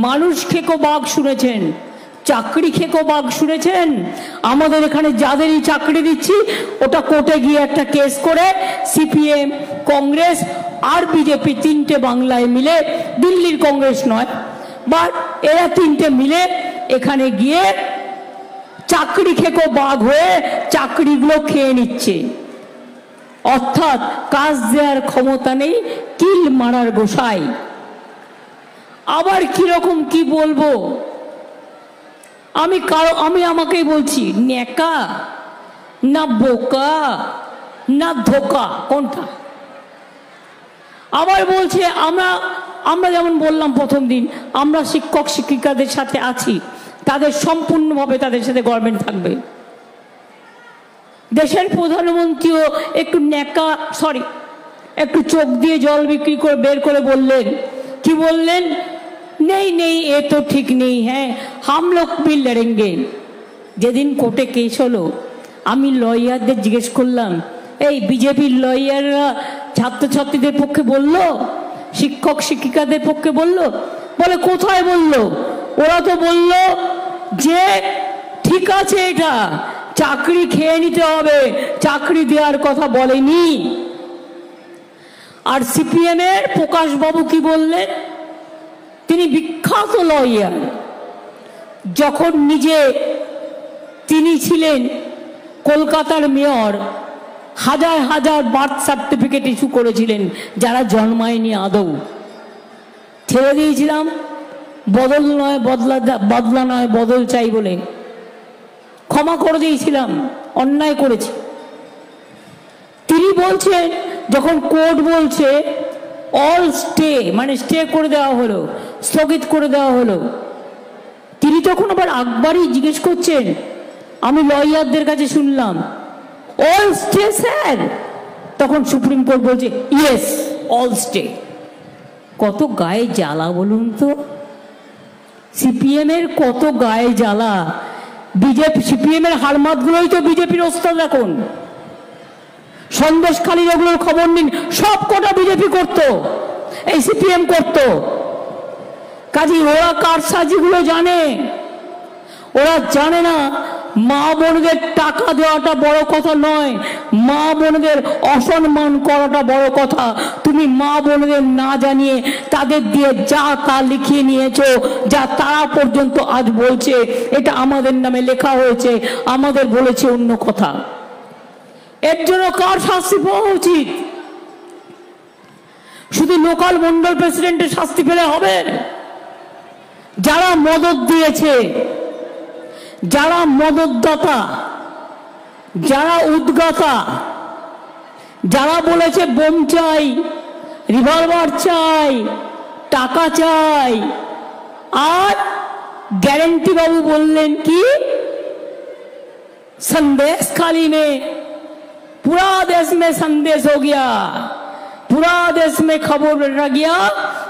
মানুষ খেকো বাঘ শুনেছেন, চাকরি খেকো বাঘ শুনেছেন? আমাদের এখানে যাদেরই চাকরি দিচ্ছি ওটা কোর্টে গিয়ে একটা কেস করে সিপিএম, কংগ্রেস আর বিজেপি তিনটে বাংলায় মিলে, দিল্লির কংগ্রেস নয়, বাট এরা তিনটে মিলে এখানে গিয়ে চাকরি খেকো বাঘ হয়ে চাকরিগুলো খেয়ে নিচ্ছে। অর্থাৎ কাজ দেওয়ার ক্ষমতা নেই, কিল মারার গোসাই। আবার কিরকম কি বলবো আমি আমাকেই বলছি, ন্যাকা না বোকা না ধোকা কোনটা? আবার বলছে আমরা যেমন বললাম প্রথম দিন, আমরা শিক্ষক শিক্ষিকাদের সাথে আছি, তাদের সম্পূর্ণভাবে তাদের সাথে গভর্নমেন্ট থাকবে। দেশের প্রধানমন্ত্রীও একটু ন্যাকা একটু চোখ দিয়ে জল বিক্রি করে বের করে বললেন, কি বললেন? নেই নেই এ তো ঠিক নেই, হ্যাঁ হাম লোক भी लड़ेंगे। যেদিন কোর্টে কেস হলো আমি লয়ারদের জিজ্ঞেস করলাম, এই বিজেপির লয়াররা ছাত্রছাত্রীদের পক্ষে বললো, শিক্ষক শিক্ষিকাদের পক্ষে বললো? বলে কোথায় বললো? ওরা তো বললো যে ঠিক আছে এটা চাকরি খেয়ে নিতে হবে, চাকরি দেওয়ার কথা বলেনি। আর সিপিএম এর প্রকাশ বাবু কি বললেন? তিনি বিখ্যাত লয়ার, যখন তিনি ছিলেন কলকাতার মেয়র, হাজার হাজার বার্থ সার্টিফিকেট ইস্যু করেছিলেন যারা জন্মায়নি আদৌ। ছেড়ে দিয়েছিলাম, বদল নয় বদলা নয় বদল চাই বলে ক্ষমা করে দিয়েছিলাম, অন্যায় করেছি। তিনি বলছেন যখন কোর্ট বলছে অল স্টে, মানে স্টে করে দেওয়া হলো, স্থগিত করে দেওয়া হলো, তিনি তখন আবার একবারই জিজ্ঞেস করছেন, আমি লয়ারদের কাছে শুনলাম অল স্টে স্যার, তখন সুপ্রিম কোর্ট বলছে ইয়েস অল স্টে। কত গায়ে জ্বালা বলুন তো, সিপিএম এর কত গায়ে জ্বালা। বিজেপি সিপিএম এর হারমাতগুলোই তো বিজেপির ওস্তাদ। এখন সন্দেশখালীর ওগুলোর খবর নিন, সব কটা বিজেপি করতো, এই সিপিএম করতো। কাজী ওরা কারসাজিগুলো জানে। ওরা জানে না মা বোনদের টাকা দেওয়াটা বড় কথা নয়, মা বোনদের অসম্মান করাটা বড় কথা। তুমি মা বোনদের না জানিয়ে তাদের দিয়ে যা তা লিখিয়ে নিয়েছো, যা তারা পর্যন্ত আজ বলছে এটা আমাদের নামে লেখা হয়েছে, আমাদের বলেছে অন্য কথা। এর জন্য কার শাস্তি পাওয়া উচিত? শুধু লোকাল মন্ডল প্রেসিডেন্টের শাস্তি পেলে হবে? যারা মদত দিয়েছে, যারা মদতদাতা, যারা উদ্গাতা, যারা বলেছে বোম চাই, রিভলভার চাই, টাকা চাই, আর গ্যারেন্টি বাবু বললেন কি संदेशखाली में पूरा देश में संदेश हो गया, पूरा देश में खबर रह गया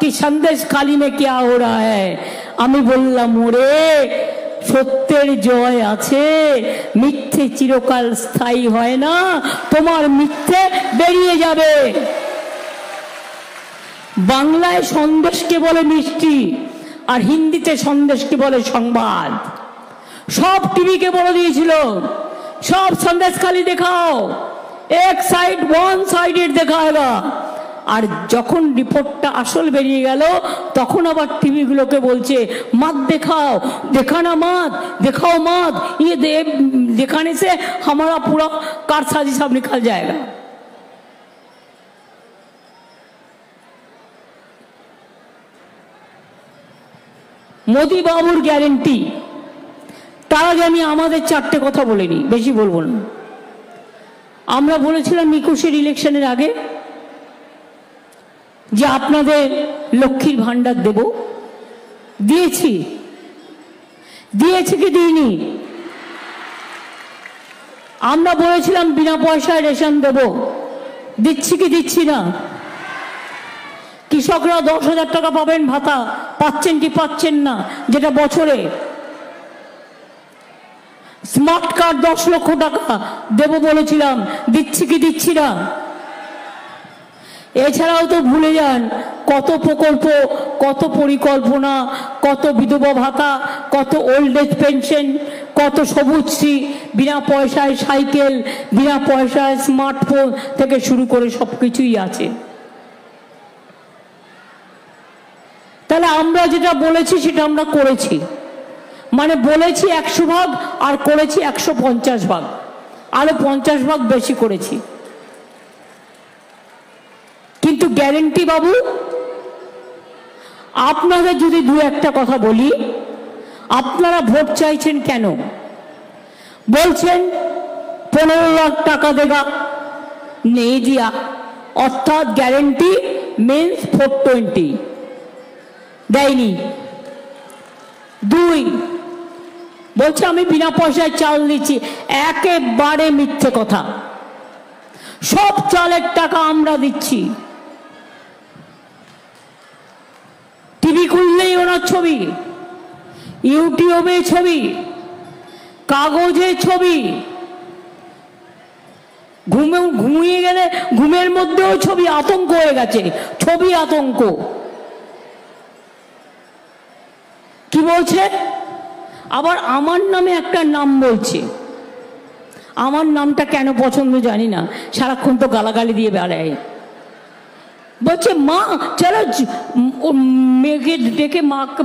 कि संदेशखाली में क्या हो रहा है। আমি বললাম ওরে সত্যের জয় আছে, মিথ্যে চিরকাল স্থায়ী হয় না, তোমার মিথ্যে বেরিয়ে যাবে। বাংলায় সন্দেশকে বলে মিষ্টি, আর হিন্দিতে সন্দেশকে বলে সংবাদ। সব টিভিকে বলে দিয়েছিল সব সন্দেশখালী দেখাও, এক সাইড ওয়ান সাইডেড দেখায়গা। আর যখন রিপোর্টটা আসল বেরিয়ে গেল তখন আবার টিভি গুলোকে বলছে मत दिखाओ, दिखाना मत, दिखाओ मत, ये दिखाने से हमारा पूरा कारसाजी सब निकल जाएगा। মোদি বাবুর গ্যারেন্টি। তার আগে আমি আমাদের চারটে কথা বলে নিই, বেশি বলবো না। আমরা বলেছিলাম 21-এর ইলেকশনের আগে যে আপনাদের লক্ষ্মীর ভান্ডার দেব, দিয়েছি কি দিইনি? আমরা বলেছিলাম বিনা পয়সায় রেশন দেব, দিচ্ছি কি দিচ্ছি না? কৃষকরা 10,000 টাকা পাবেন ভাতা, পাচ্ছেন কি পাচ্ছেন না? যেটা বছরে। স্মার্ট কার্ড 10 লক্ষ টাকা দেব বলেছিলাম, দিচ্ছি কি দিচ্ছি না? এছাড়াও তো ভুলে যান কত প্রকল্প, কত পরিকল্পনা, কত বিধবা ভাতা, কত ওল্ড এজ পেনশন, কত সবুজশ্রী, বিনা পয়সায় সাইকেল, বিনা পয়সায় স্মার্টফোন থেকে শুরু করে সবকিছুই আছে। তাহলে আমরা যেটা বলেছি সেটা আমরা করেছি, মানে বলেছি 100 ভাগ আর করেছি 150 ভাগ, আরো 50 ভাগ বেশি করেছি। কিন্তু গ্যারেন্টি বাবু, আপনাদের যদি দু একটা কথা বলি, আপনারা ভোট চাইছেন কেন? বলছেন 15 লাখ টাকা দেগা, নেই দিয়া, অর্থাৎ গ্যারেন্টি মিন্স 420 দেয়নি। দুই, বলছে আমি বিনা পয়সায় চাল দিচ্ছি, একেবারে মিথ্যে কথা। সব চালের টাকা আমরা দিচ্ছি। টিভি খুললেই ওনার ছবি, ইউটিউবে ছবি, কাগজে ছবি, ঘুমিয়ে গেলে ঘুমের মধ্যেও ছবি, আতঙ্ক হয়ে গেছে, ছবি আতঙ্ক। কি বলছে? আবার আমার নামে একটা নাম বলছে। আমার নামটা কেন পছন্দ জানি না, সারাক্ষণ তো গালাগালি দিয়ে বেড়ায়। বলছে মা চলো, মেয়েকে ডেকে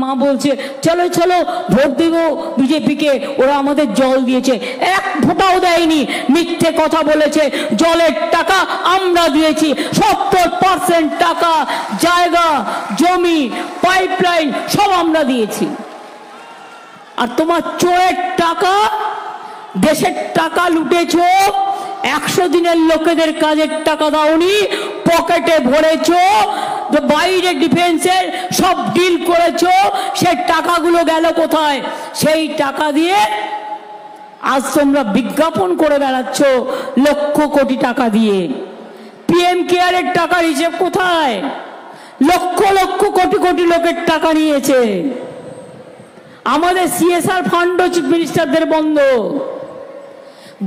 মা বলছে চলো চলো ভোট দেব বিজেপিকে, ওরা আমাদের জল দিয়েছে, এক ফোঁটাও দেয়নি, মিথ্যে কথা বলেছে। জলের টাকা আমরা দিয়েছি, 70% টাকা, জায়গা জমি, পাইপলাইন সব আমরা দিয়েছি। আর তোমার চোরের টাকা, দেশের টাকা লুটেছ, 100 দিনের লোকেদের কাজের টাকা দাওনি, পকেটে ভরেছ, বাইরে ডিফেন্সের সব ডিল করেছ, সেই টাকাগুলো গেল কোথায়? সেই টাকা দিয়ে আজ তোমরা বিজ্ঞাপন করে বেড়াচ্ছ লক্ষ কোটি টাকা দিয়ে। পিএম কেয়ারের টাকার হিসেব কোথায়? লক্ষ লক্ষ কোটি কোটি লোকের টাকা নিয়েছে। আমাদের সিএসআর ফান্ডও চিফ মিনিস্টারদের বন্ধ,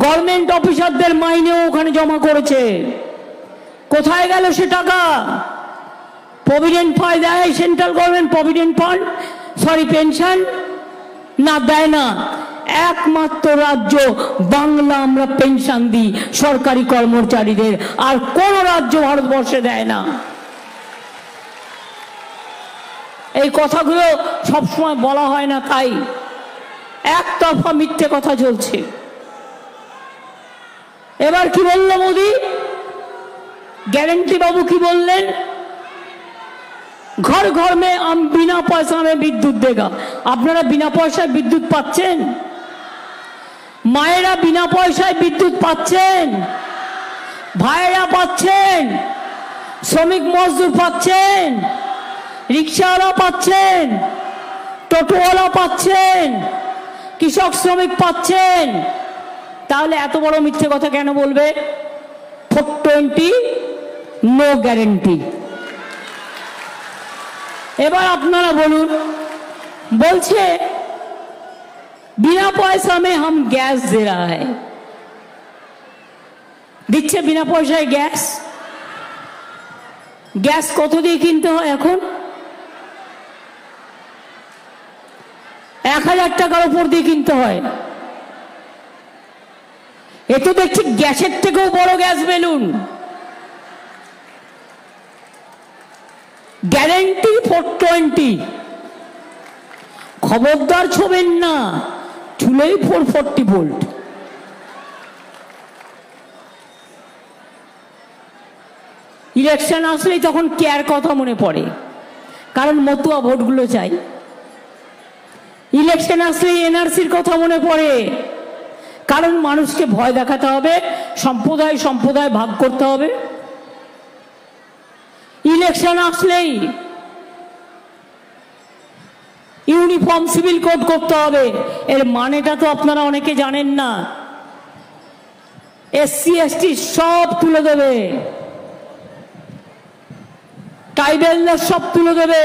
গভর্নমেন্ট অফিসারদের মাইনেও ওখানে জমা করেছে। কোথায় গেল সে টাকা? প্রভিডেন্ট ফান্ড দেয় central government, provident fund, sorry pension না, দেয় না। একমাত্র রাজ্য বাংলা আমরা পেনশন দিই সরকারি কর্মচারীদের, আর কোন রাজ্য ভারতবর্ষে দেয় না। এই কথাগুলো সবসময় বলা হয় না, তাই একতরফা মিথ্যে কথা চলছে। এবার কি বলল মোদি? গ্যারেন্টি বাবু কি বললেন? ঘর ঘর মে বিনা পয়সা মে বিদ্যুৎ দেগা। আপনারা বিনা পয়সায় বিদ্যুৎ পাচ্ছেন? মায়েরা বিনা পয়সায় বিদ্যুৎ পাচ্ছেন? ভাইয়েরা পাচ্ছেন? শ্রমিক মজদুর পাচ্ছেন? রিক্সাওয়ালা পাচ্ছেন? টোটোওয়ালা পাচ্ছেন? কৃষক শ্রমিক পাচ্ছেন? তাহলে এত বড় মিথ্যে কথা কেন বলবে? 420 নো গ্যারেন্টি। এবার আপনারা বলুন, বলছে বিনা পয়সা মে হাম গ্যাস দে রা হ্যায়, দিচ্ছে বিনা পয়সায় গ্যাস। গ্যাস কত দিয়ে কিনতে হয় এখন? 1000 টাকার উপর দিয়ে কিনতে হয়। এ তো দেখছি গ্যাসের থেকেও বড় গ্যাস বেলুন। গ্যারেন্টি 420, খবরদার ছোবেন না, চুলেই 440 ভোল্ট। ইলেকশন আসলেই তখন কেয়ার কথা মনে পড়ে, কারণ মতুয়া ভোটগুলো চাই। ইলেকশন আসলেই এনআরসির কথা মনে পড়ে, কারণ মানুষকে ভয় দেখাতে হবে, সম্প্রদায় সম্প্রদায় ভাগ করতে হবে। ইলেকশন আসলেই ইউনিফর্ম সিভিল কোড করতে হবে। এর মানেটা তো আপনারা অনেকে জানেন না। এসসি এসটি সব তুলে দেবে, ট্রাইবেলদের সব তুলে দেবে,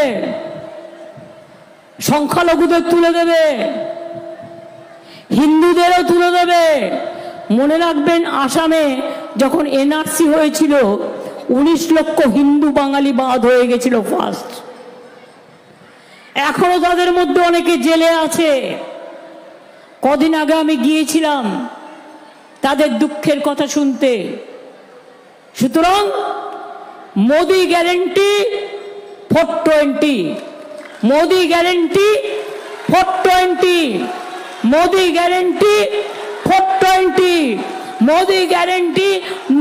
সংখ্যালঘুদের তুলে দেবে, হিন্দুদেরও তুলে দেবে। মনে রাখবেন, আসামে যখন এনআরসি হয়েছিল 19 লক্ষ হিন্দু বাঙালি বাদ হয়ে গেছিল ফার্স্ট। এখনো তাদের মধ্যে অনেকে জেলে আছে। কদিন আগে আমি গিয়েছিলাম তাদের দুঃখের কথা শুনতে। সুতরাং Modi guarantee 420, Modi guarantee 420, Modi guarantee 420, Modi guarantee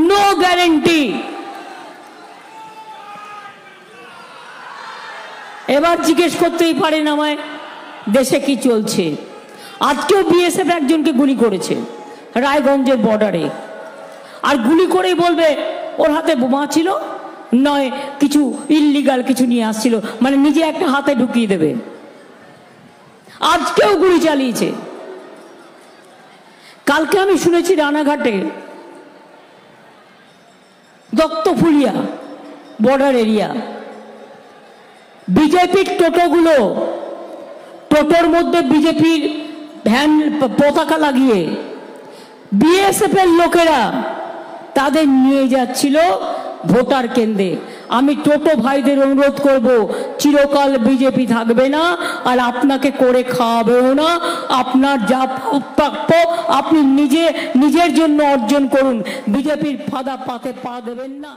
no guarantee. এবার জিজ্ঞেস করতেই পারেন আমায় দেশে কি চলছে। আজকেও বিএসএফ একজনকে গুলি করেছে রায়গঞ্জের বর্ডারে, আর গুলি করেই বলবে ওর হাতে বোমা ছিল, নয় কিছু ইল্লিগাল কিছু নিয়ে আসছিল, মানে নিজে একটা হাতে ঢুকিয়ে দেবে। আজকেও গুলি চালিয়েছে। কালকে আমি শুনেছি রানাঘাটে দত্তফুলিয়া বর্ডার এরিয়া বিজেপির টোটোগুলো, টোটোর মধ্যে বিজেপির ভ্যান পতাকা লাগিয়ে বিএসএফ এর লোকেরা তাদের নিয়ে যাচ্ছিল ভোটার কেন্দ্রে। আমি টোটো ভাইদের অনুরোধ করব, চিরকাল বিজেপি থাকবে না, আর আপনাকে করে খাওয়াবেও না। আপনার যা প্রাপ্য আপনি নিজের জন্য অর্জন করুন, বিজেপির ফাঁদা পাতে পা দেবেন না।